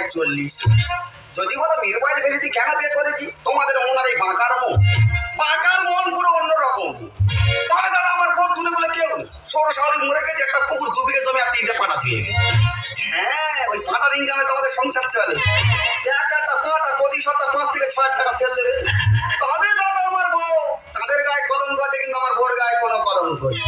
বয়স 40। যদি বলো মিরবাইল বেরিদি কেন বিয়ে করেছি, তোমাদের মনের এই বাঁকার মন পুরো অন্যরকম। তবে দাদা আমার বোর তুলে বলে কেউ সৌর শাহরি মরে গেছে, একটা পুকুর 2 বিঘে জমি আর 3টে পাটা ছুঁয়ে গেছে। হ্যাঁ, ওই পাটার ইনকামে তোমাদের সংসার চলে। একটা পাটা প্রতি সপ্তাহ 5 থেকে 6 টাকা সেল দেবে। তবে দাদা আমার বউ তাদের গায়ে কলঙ্ক আছে, কিন্তু আমার বোর গায়ে কোনো কলঙ্ক নেই।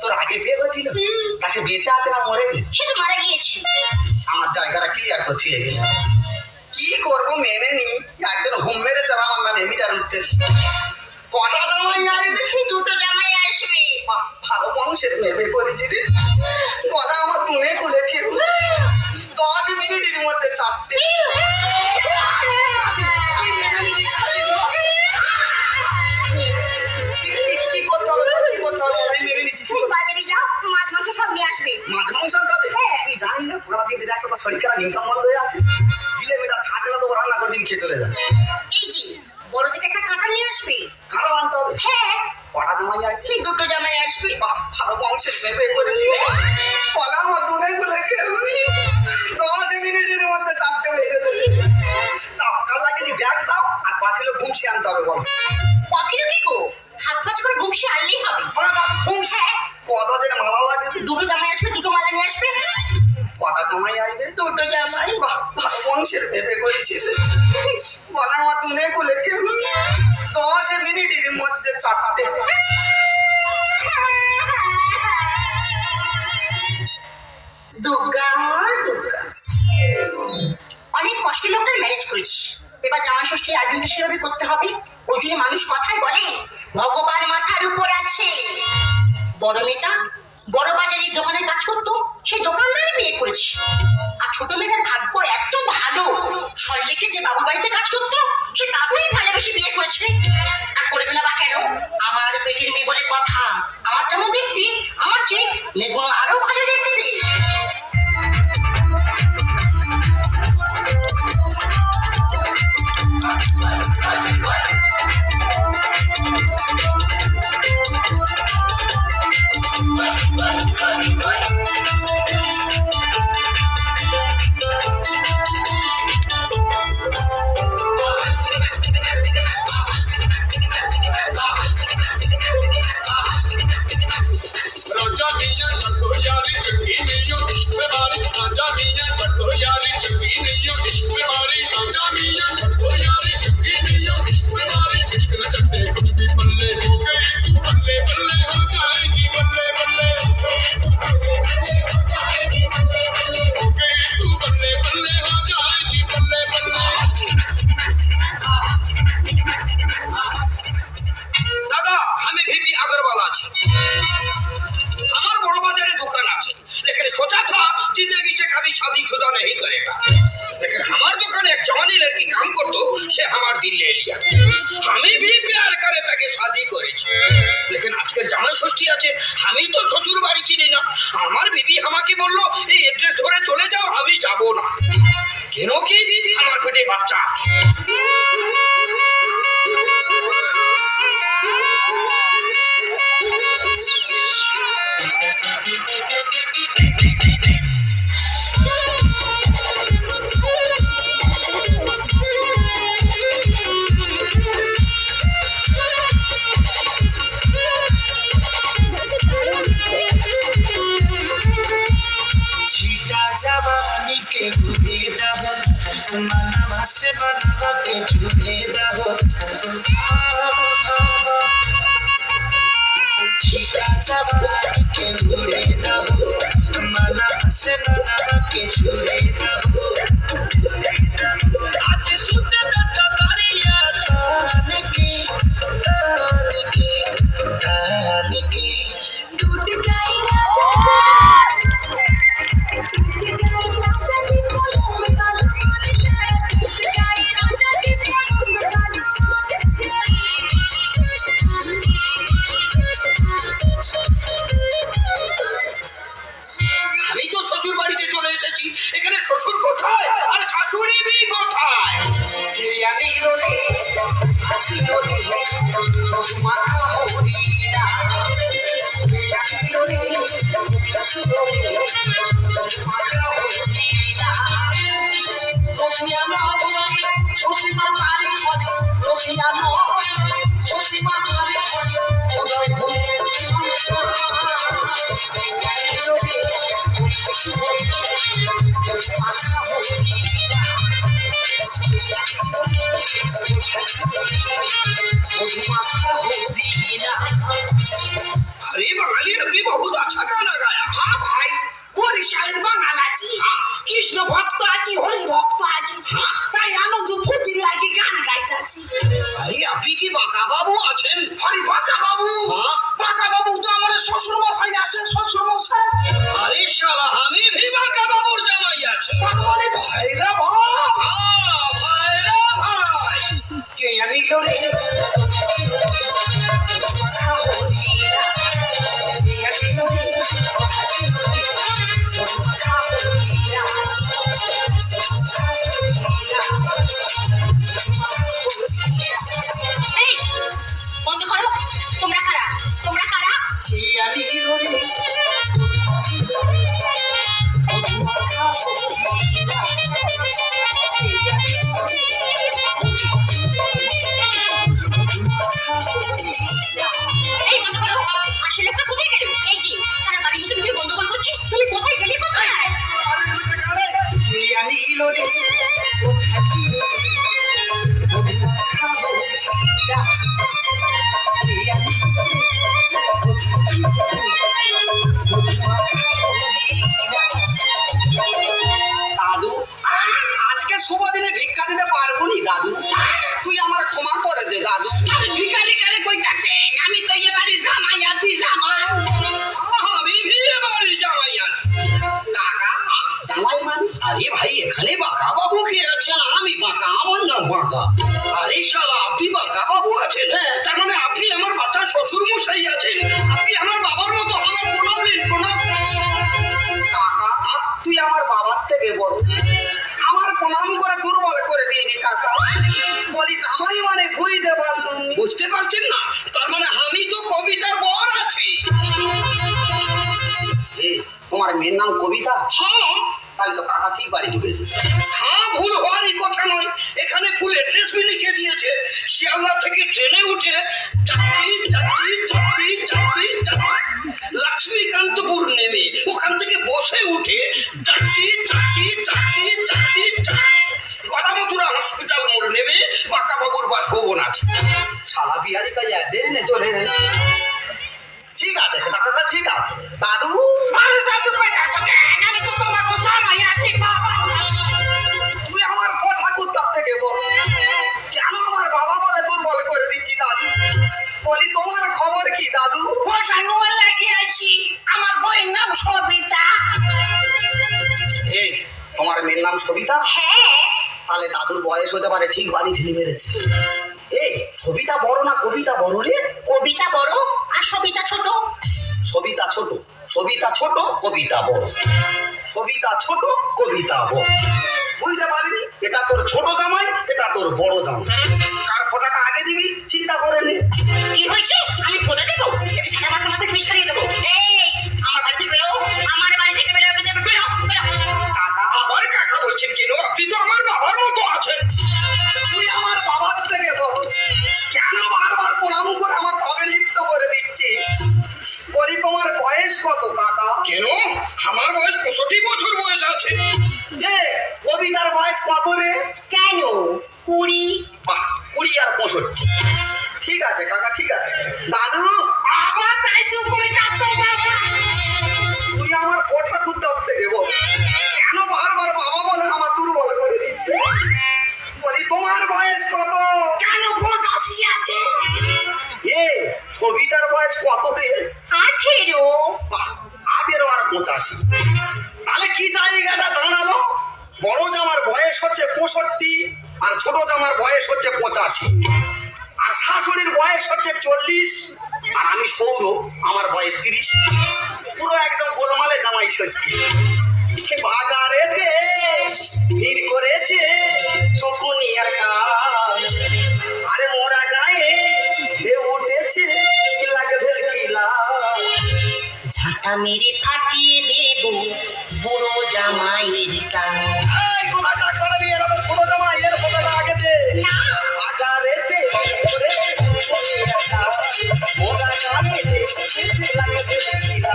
তোর আগে বিয়ে হয়েছিল? সে বেঁচে আছে না মরে গেছে? সে তো মারা গিয়েছে। আমার জায়গাটা ক্লিয়ার করছি। কি করবো মেনে নি, একজন হোম মেরেছে আমার নামে মিটার উঠতে। কটা জামাই আসবে? 2টো জামাই আসবে। ভালো বংশের মেয়ে করেছি রে। কটা আমার দুনে খুলে কেউ 10 মিনিটের মধ্যে 4টে। চলে যাবে। এই যে বড় দিকে একটা কাঁটা নিয়ে আসবে। কাঁটা আনতে হবে? হ্যাঁ। কটা জামাই আসবে? 2টো জামাই আসবে। ভালো বংশের মেয়ে করেছি। কলা আমার দুনে খুলে কেউ 10 মিনিটের মধ্যে 4টে হয়ে যাবে। কাল লাগে ব্যাগ দাও আর 5 কিলো ঘুমসি আনতে হবে। বলো 5 কিলো কি গো? হাত খরচ করে ঘুমসি আনলেই হবে। ঘুমসি কতদিন মালা লাগে? 2টো জামাই আসবে, 2টো মালা নিয়ে আসবে। কটা জামাই আসবে? 2টো জামাই। ভালো বংশের মেয়ে করেছি। বলা আমার দুনে খুলে কেউ 10 মিনিটের মধ্যে 4টে। দুর্গা দুর্গা, অনেক কষ্টে লোকটা ম্যানেজ করেছি। এবার জামাই ষষ্ঠীর আয়োজনটা সেভাবে করতে হবে। ওই জন্য মানুষ কথায় বলে ভগবান মাথার উপর আছে। বড় মেয়েটা বড় বাজারে দোকানের কাজ করতো, সেই দোকানদারই বিয়ে করেছি। আর ছোট মেয়েটার ভাগ্য এত ভালো, সল্লেকে যে বাবুর বাড়িতে কাজ করতো সে বাবুই ভালোবেসে বিয়ে করেছে। আর করবে না বা কেন? আমার পেটের মেয়ে বলে কথা। আমার যেমন দেখতে, আমার চেয়ে মেয়েগুলো আরো ভালো দেখতে। के बुरे दाह मनवा से बनवा के झूले दाह छिका जवानी के बुरे दाह मनवा से बनवा के झूले दाह आज सुते न चतरिया तान की टूट जाए राजा टूट जाए राजा जी बोलो मगा टूट जाए राजा जी बोलो मगा আমি তো শ্বশুর বাড়িতে চলে এসেছি, এখানে শ্বশুর কোথায় আর শাশুড়ি বি কোথায়? বিরিয়ানি রোলে হাসি রোলে মাথা হরিনা বিরিয়ানি রোলে হাসি রোলে মাথা হরিনা রোজিয়ানো সুসীমা পারি ফলে রোজিয়ানো সুসীমা পারি ফলে উদয় হয়ে বিরিয়ানি রোলে হাসি রোলে মাথা হরিনা अरे बंगाली अभी बहुत अच्छा गाना गाया। হ্যাঁ ভাই বরিশালের বাঙাল আছি কৃষ্ণ ভক্ত আছি হরি ভক্ত আছি তাই আনন্দ ফুর্তির লাগি গান গাইতেছি আরে আপনি কি বাঁকা বাবু আছেন? হরি বাঁকা বাবু হ্যাঁ। বাঁকা বাবু তো আমার শ্বশুর মশাই আছে শ্বশুর মশাই আরে শালা আমি ভি বাঁকা বাবুর জামাই আছে। মানে ভাইরা ভাই হ্যাঁ ভাইরা ভাই। কে আমি লোরে মাথা হরিনা বিরিয়ানি লোরে হাসি রোলে মাথা হরিনা এই বন্ধ করো তোমরা কারা বিরিয়ানি রোলে হাসি রোলে মাথা হরিনা বিরিয়ানি রোলে এই বন্ধ করো আসলে লোকটা কোথায় গেল এই যে তারা বাড়ির মধ্যে ঢুকে গন্ডগোল করছে তুমি কোথায় গেলে কোথায় বিরিয়ানি লোরে হাসি রোলে মাথা হরিনা বিরিয়ানি লোরে দাদু আজকে শুভ দিনে ভিক্ষা দিতে পারবো নি দাদু, তুই আমার ক্ষমা করে দে দাদু। ভিখারি কারে কইতাছেন আমি তো এ বাড়ির জামাই আছি জামাই আমি ভি বাড়ির জামাই আছি। কাকা জামাই মানে? আরে ভাই এখানে বাঁকা বাবু কে আছে? আমি বাঁকা, আমার নাম বাঁকা। আরে শালা আপনি বাঁকা বাবু আছেন, তার মানে আপনি আমার বাচ্চা শ্বশুর মশাই আছেন। আপনি আমার বাবার মতো, আমার প্রণাম দিন, প্রণাম। কাকা তুই আমার বাবার থেকে বড়, আমার প্রণাম করে দুর্বল করে দিইনি কাকা। বলি জামাই মানে বুঝতে পারলাম, বুঝতে পারছেন না? তার মানে আমি তো কবিতার বর আছি। তোমার মেয়ের নাম কবিতা? হ্যাঁ। তাহলে তো কাকা ঠিক বাড়ি ঢুকেছে। হ্যাঁ ভুল হওয়ারই কথা নয়, এখানে ফুল অ্যাড্রেস বি লিখে দিয়েছে। শিয়ালদা থেকে ট্রেনে উঠে লক্ষ্মীকান্তপুর নেমে ওখান থেকে বসে উঠে গদামথুরা হসপিটাল মোড় নেমে বাঁকা বাবুর বাসভবন আছে। শালা বিহারি কাজ অ্যাড্রেস চলে। ঠিক আছে দাদা, ঠিক আছে দাদু। আরে দাদু কইতাছ কেন আমি তো তোমার জামাই আছি বাবা তুই আমার কথা কুত্তার থেকে বল, কেন আমার বাবা বলে দুর্বল করে দিচ্ছি দাদু? বলি তোমার খবর কি দাদু? ওটা নোয়া লাগিয়ে আছি আমার বইয়ের নাম সবিতা এই তোমার মেয়ের নাম সবিতা? হ্যাঁ তাহলে দাদুর বয়স হতে পারে, ঠিক বাড়ি ঢিলি মেরেছে। এই সবিতা বড় না কবিতা বড় রে? কবিতা বড় আর সবিতা ছোট সবিতা ছোট, সবিতা ছোট, কবিতা বড়। সবিতা ছোট, কবিতা বড়। বুঝতে পারিনি? এটা তোর ছোট জামাই, এটা তোর বড় জামাই। কার ফোঁটাটা আগে দিবি চিন্তা করে নে। কি হয়েছে আমি ফোনে দেবো একে ছাড়া মাথা মাথা তুমি ছাড়িয়ে দেবো এই আমার বাড়ি থেকে বেরো আমার বাড়ি থেকে বেরো বেরো কাকা আবার কাকা বলছেন কেন? আপনি তো আমার বাবার মতো আছেন। তুই আমার বাবার থেকে বল, কেন বারবার প্রণাম করে আমার পাবে নৃত্য করে দিচ্ছি? বলি তোমার বয়স কত কাকা? কেন আমার বয়স 65 বছর বয়স আছে। এ কবিতার বয়স কত রে? কেন 20? বাহ, 20 আর 65। ঠিক আছে কাকা, ঠিক আছে। দাদু, আবার তাই তো কই যাচ্ছ বাবা? তুই আমার কোঠা কুত্তার থেকে বল, কেন বারবার বাবা বলে আমার দুর্বল করে দিচ্ছে? বলি তোমার বয়স কত? কেন 85 আছে? এ কবিতার বয়স কত রে? 18। বাহ, 18 আর 85। তাহলে কি জায়গাটা দাঁড়ালো? বড় জামার বয়স হচ্ছে 65 আর ছোট জামার বয়স হচ্ছে 85, আর শাশুড়ির বয়স হচ্ছে 40 আর আমি সৌর, আমার বয়স 30। পুরো একদম গোলমালে জামাই ষষ্ঠী। ভাগারেতে ভিড় করেছে শকুনিয়ার কাজ, আরে মোরা গায়ে ঢেউ উঠেছে কিলাকে ভেলকিলা। ঝাঁটা মেরে ফাটিয়ে দেব বুড়ো জামাইয়ের টান। এই কথাটা করবি, এরা তো ছোট জামাই, এর কথাটা আগে দে। ভাগারেতে ভিড় করেছে শকুনিয়ার কাজ, মোরা গায়ে ঢেউ উঠেছে কিলাকে ভেলকিলা।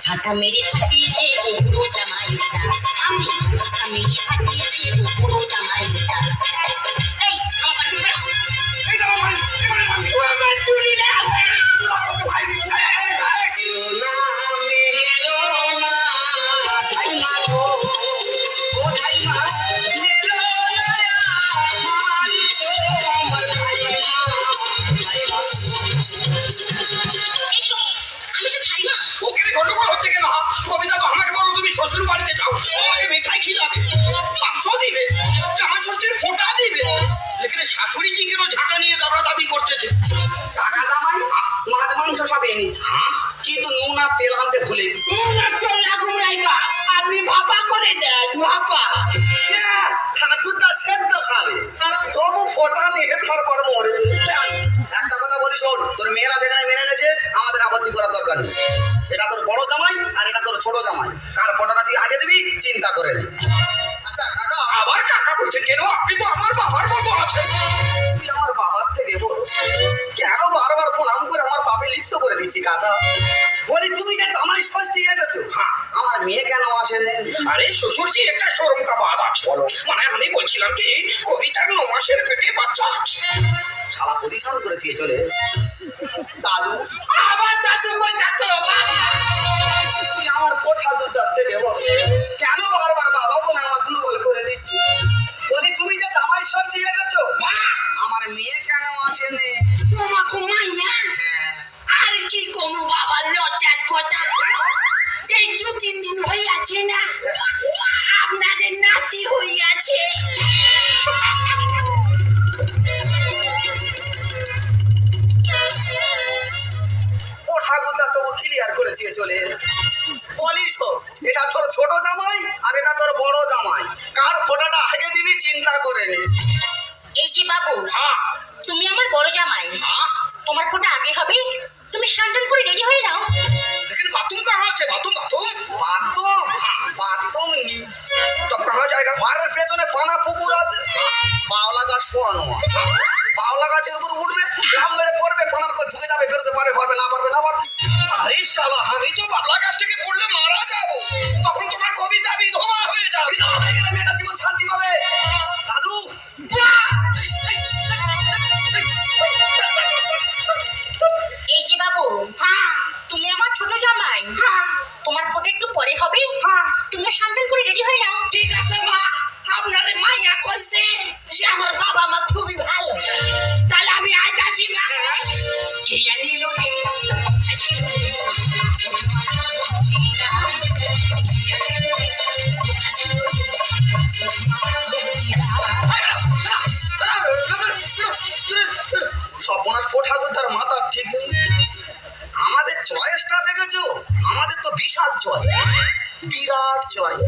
ঝাঁটা মেরে ফাটিয়ে দেব বুড়ো জামাইয়ের টান। আমি ঝাঁটা মেরে ফাটিয়ে দেব বুড়ো জামাইয়ের টান। এই আমার চুরি না, এই দাও ভাই, এবারে মানি। আমার চুরি না। ভাই, আমি তো খাই না। ওখানে গন্ডগোল হচ্ছে কেন? কবিতা তো আমাকে বলো তুমি শ্বশুর বাড়িতে যাও, আমাকে মিঠাই খিলাবে, মাংস দিবে, জামাই ষষ্ঠীর ফোঁটা দিবে, এখানে শাশুড়ি কি কেন ঝাঁটা নিয়ে দাবি করতেছে? টাকা জামাই মাছ মাংস সব এনে, কিন্তু নুন আর তেল আনতে ভুলে গেছি। আপনি ভাপা করে দেন, ভাপা। ঠাকুরটা সেদ্ধ খাবে, তবু ফোঁটা নিয়ে তারপর মরে যাবে। একটা কথা বলি শোন, তোর মেয়েরা যেখানে মেনে নেছে আমাদের আপত্তি করার দরকার নেই। এটা তোর বড় জামাই আর এটা তোর ছোট জামাই, কার ফোঁটাটা তুই আগে দিবি চিন্তা করে নে। আচ্ছা কাকা, আবার কাকা বলছেন কেন? আপনি তো আমার বাবার মতো আছেন। তুই আমার বাবার থেকে বল, কেন বারবার প্রণাম করে আমার বাপে লিপ্ত করে দিচ্ছি কাকা? বলি তুমি যে জামাই ষষ্ঠী এসেছো, হ্যাঁ, আমার মেয়ে কেন আসেনি? আরে শ্বশুরজি, একটা শরম কা বাত আছে। বলো। মানে আমি বলছিলাম কি, কবিতার 9 মাসের পেটে বাচ্চা আছে। শালা পজিশন করেছি চলে। দাদু, আবার দাদু কই যাচ্ছ বাবা? তুই আমার কোঠা দুধ থেকে বল, কেন বারবার বাবা বলে আমার দুর্বল করে দিচ্ছি? বলি তুমি যে জামাই ষষ্ঠী এসেছো, আমার মেয়ে কেন আসেনি? তোমাকে মাইয়া আর কি কোনো বাবার লজ্জার কথা। এই 2-3 দিন হইয়াছে না আপনাদের নাতি হইয়াছে। কোঠাগুলো তবু ক্লিয়ার করেছি চলে। বলিস তো, এটা তোর ছোট জামাই আর এটা তোর বড় জামাই, কার ফোঁটাটা আগে দিবি চিন্তা করে নে। এই যে বাবু, হ্যাঁ, তুমি আমার বড় জামাই, হ্যাঁ, তোমার ফোঁটা আগে হবে। তুমি স্নান করে রেডি হয়ে নাও। लेकिन बाथरूम कहाँ আছে? বাথরুম নি তো কहाँ जाएगा? ঘরের পেছনে পানা পুকুর আছে, বাওলা গাছ শোয়ানো, বাওলা গাছের উপর উঠবে, লাম মেরে পড়বে, পানার করে ঢুকে যাবে, বেরোতে পারবে না পারবে। আরে শালা, আমি তো বাবলা গাছ থেকে পড়লে মারা যাবো, তখন তোমার কবিতা বিধবা হয়ে যাবে। বিধবা হয়ে গেলে মেয়েটা জীবন শান্তি পাবে। দাদু, এই যে বাবু, তুমি আমার ছোট জামাই, তোমার ফোঁটা একটু পরে হবে। তুমি স্নান করে রেডি হয়ে নাও। ঠিক আছে মা, আপনারে মাইয়া কইছে যে আমার বাবা মা খুবই ভালো, তাহলে আমি আইতাছি না। কে জানি লোকে সপনার কোঠাগুলো তার মাথার ঠিক নেই। আমাদের চয়েসটা দেখেছো? আমাদের তো বিশাল চয়েস, বিরাট চয়েস।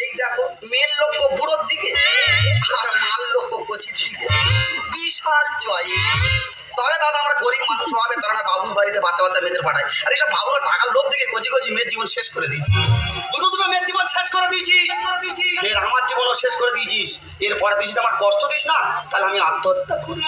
এই দেখো, মেয়ের লক্ষ্য বুড়োর দিকে আর মাল লক্ষ্য কচির দিকে, বিশাল চয়েস। তবে দাদা, আমরা গরিব মানুষ হবে, তারা বাবুর বাড়িতে বাচ্চা মেয়েদের পাঠায়, আর এইসব বাবুরা টাকার লোভ দিকে কচি মেয়ের জীবন শেষ করে দিয়েছি। দুটো মেয়ের জীবন শেষ করে দিয়েছিস, এর আমার জীবনও শেষ করে দিয়েছিস। এরপরে তুই যদি আমার কষ্ট দিস না, তাহলে আমি আত্মহত্যা করি।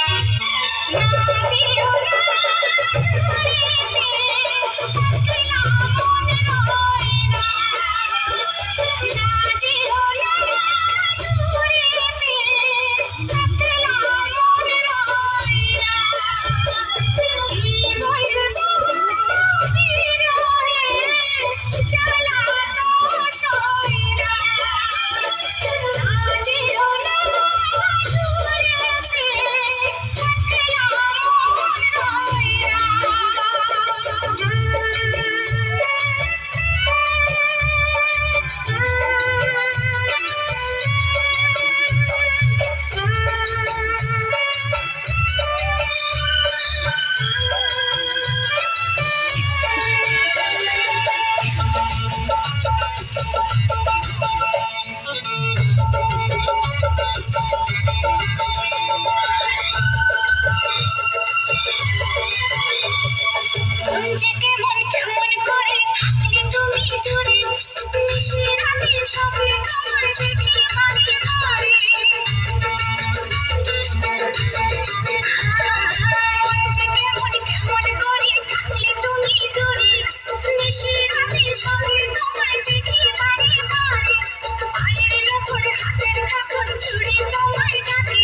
দেখে বাড়ি ঘরে কেমন কেমন করে থাকলে তুমি দূরে নিশি রাতে সবে তোমায় দেখে বাড়ি ঘরে পায়ের ওপর হাতের কাপড় চুড়ি তোমায় ডাকে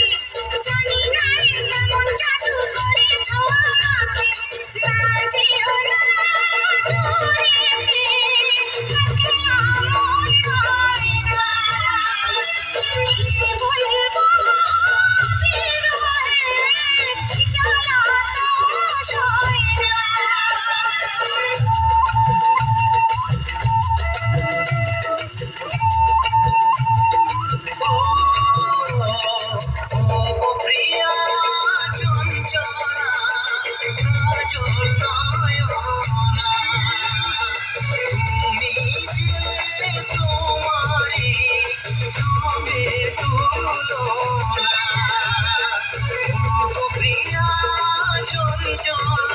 জানি না এমন জাদু করেছ আমাকে না যেও না দূরেতে থাকে আমার হয় না কি বলবো বের হয়ে জ্বালা তো সয় না ও প্রিয়া চঞ্চলা কাজল নয়না তুমি যে তোমারি রবে তুলনা ও প্রিয়া চঞ্চলা